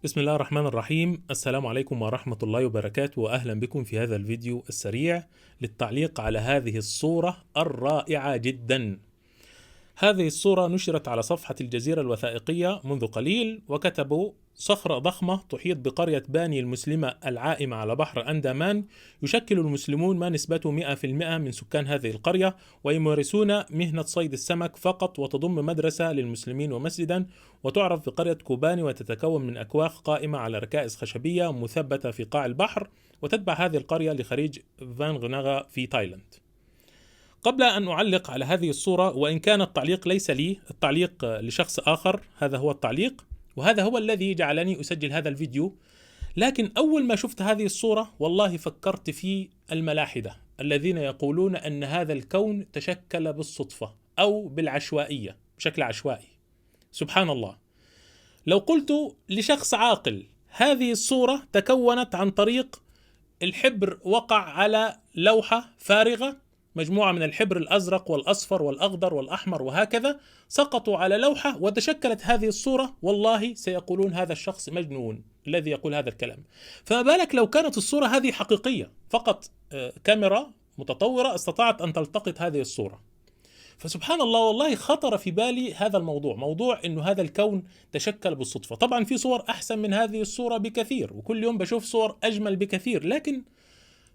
بسم الله الرحمن الرحيم. السلام عليكم ورحمة الله وبركاته، وأهلا بكم في هذا الفيديو السريع للتعليق على هذه الصورة الرائعة جدا. هذه الصورة نشرت على صفحة الجزيرة الوثائقية منذ قليل، وكتبوا: صخرة ضخمة تحيط بقرية باني المسلمة العائمة على بحر أندمان، يشكل المسلمون ما نسبته 100% من سكان هذه القرية، ويمارسون مهنة صيد السمك فقط، وتضم مدرسة للمسلمين ومسجدا، وتعرف بقرية كوباني، وتتكون من أكواخ قائمة على ركائز خشبية مثبتة في قاع البحر، وتتبع هذه القرية لخليج فانغناغا في تايلاند. قبل أن أعلق على هذه الصورة، وإن كان التعليق ليس لي، التعليق لشخص آخر، هذا هو التعليق وهذا هو الذي جعلني أسجل هذا الفيديو. لكن أول ما شفت هذه الصورة والله فكرت في الملاحدة الذين يقولون أن هذا الكون تشكل بالصدفة أو بالعشوائية، بشكل عشوائي. سبحان الله. لو قلت لشخص عاقل هذه الصورة تكونت عن طريق الحبر وقع على لوحة فارغة، مجموعة من الحبر الأزرق والأصفر والأخضر والأحمر وهكذا سقطوا على لوحة وتشكلت هذه الصورة، والله سيقولون هذا الشخص مجنون الذي يقول هذا الكلام. فما بالك لو كانت الصورة هذه حقيقية، فقط كاميرا متطورة استطاعت أن تلتقط هذه الصورة. فسبحان الله، والله خطر في بالي هذا الموضوع، موضوع إنه هذا الكون تشكل بالصدفة. طبعا في صور أحسن من هذه الصورة بكثير، وكل يوم بشوف صور أجمل بكثير، لكن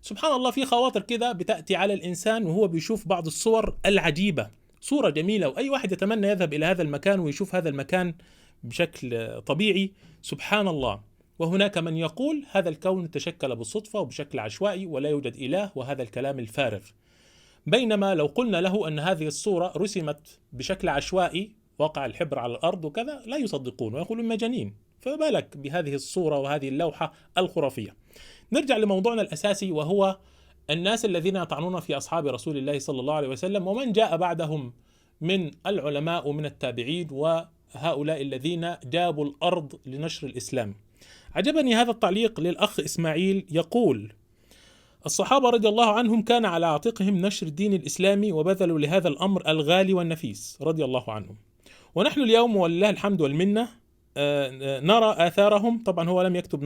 سبحان الله في خواطر كده بتأتي على الإنسان وهو بيشوف بعض الصور العجيبة. صورة جميلة وأي واحد يتمنى يذهب إلى هذا المكان ويشوف هذا المكان بشكل طبيعي. سبحان الله. وهناك من يقول هذا الكون تشكل بالصدفة وبشكل عشوائي ولا يوجد إله، وهذا الكلام الفارغ. بينما لو قلنا له أن هذه الصورة رسمت بشكل عشوائي، وقع الحبر على الأرض وكذا، لا يصدقون ويقولون مجانين. فما بالك بهذه الصورة وهذه اللوحة الخرافية. نرجع لموضوعنا الأساسي، وهو الناس الذين يطعنون في أصحاب رسول الله صلى الله عليه وسلم ومن جاء بعدهم من العلماء ومن التابعين، وهؤلاء الذين جابوا الأرض لنشر الإسلام. عجبني هذا التعليق للأخ إسماعيل، يقول: الصحابة رضي الله عنهم كان على عاتقهم نشر الدين الإسلامي، وبذلوا لهذا الأمر الغالي والنفيس رضي الله عنهم. ونحن اليوم ولله الحمد والمنة نرى آثارهم. طبعا هو لم يكتب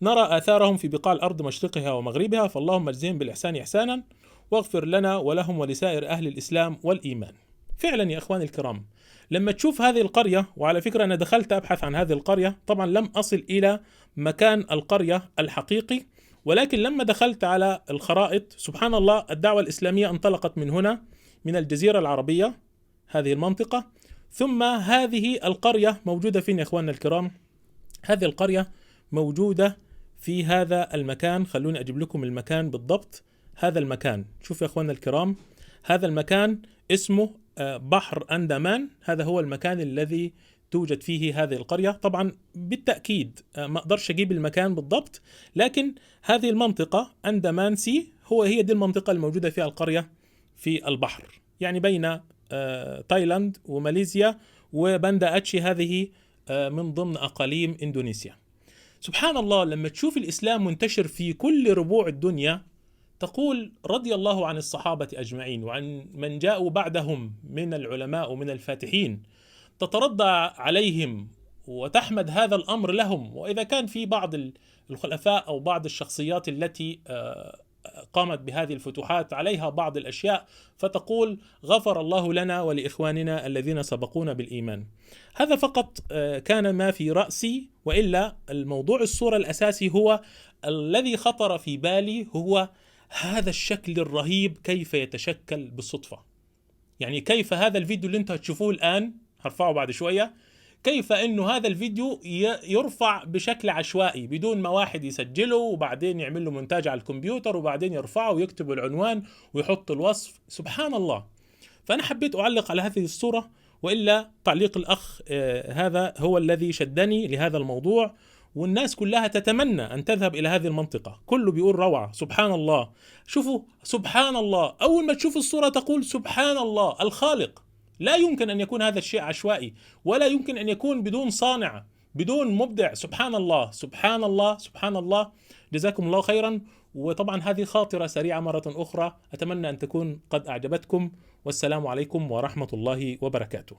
نرى آثارهم في بقاع الأرض مشرقها ومغربها، فاللهم اجزهم بالإحسان إحسانا، واغفر لنا ولهم ولسائر أهل الإسلام والإيمان. فعلا يا إخواني الكرام، لما تشوف هذه القرية، وعلى فكرة أنا دخلت أبحث عن هذه القرية، طبعا لم أصل إلى مكان القرية الحقيقي، ولكن لما دخلت على الخرائط سبحان الله الدعوة الإسلامية انطلقت من هنا، من الجزيرة العربية، هذه المنطقة، ثم هذه القرية موجودة فين يا إخواننا الكرام؟ هذه القرية موجودة في هذا المكان. خلوني أجيب لكم المكان بالضبط. هذا المكان، شوف يا إخواننا الكرام، هذا المكان اسمه بحر أندمان. هذا هو المكان الذي توجد فيه هذه القرية. طبعا بالتأكيد ما أقدرش أجيب المكان بالضبط، لكن هذه المنطقة أندمان سي هي دي المنطقة الموجودة فيها القرية في البحر، يعني بين تايلاند وماليزيا وبندا أتشي، هذه من ضمن أقاليم إندونيسيا. سبحان الله، لما تشوف الإسلام منتشر في كل ربوع الدنيا تقول رضي الله عن الصحابة أجمعين وعن من جاءوا بعدهم من العلماء ومن الفاتحين، تترضى عليهم وتحمد هذا الأمر لهم. وإذا كان في بعض الخلفاء أو بعض الشخصيات التي قامت بهذه الفتوحات عليها بعض الأشياء، فتقول غفر الله لنا ولإخواننا الذين سبقونا بالإيمان. هذا فقط كان ما في رأسي، وإلا الموضوع الصورة الأساسي هو الذي خطر في بالي، هو هذا الشكل الرهيب كيف يتشكل بالصدفة. يعني كيف هذا الفيديو اللي انتم هتشوفوه الآن، هرفعه بعد شوية، كيف انه هذا الفيديو يرفع بشكل عشوائي بدون ما واحد يسجله وبعدين يعمل له مونتاج على الكمبيوتر وبعدين يرفعه ويكتب العنوان ويحط الوصف. سبحان الله. فأنا حبيت أعلق على هذه الصورة، وإلا تعليق الأخ هذا هو الذي شدني لهذا الموضوع. والناس كلها تتمنى أن تذهب إلى هذه المنطقة، كله بيقول روعة. سبحان الله. شوفوا سبحان الله، أول ما تشوف الصورة تقول سبحان الله الخالق. لا يمكن أن يكون هذا الشيء عشوائي، ولا يمكن أن يكون بدون صانع، بدون مبدع. سبحان الله سبحان الله سبحان الله. جزاكم الله خيرا. وطبعا هذه خاطرة سريعة مرة أخرى، أتمنى أن تكون قد أعجبتكم، والسلام عليكم ورحمة الله وبركاته.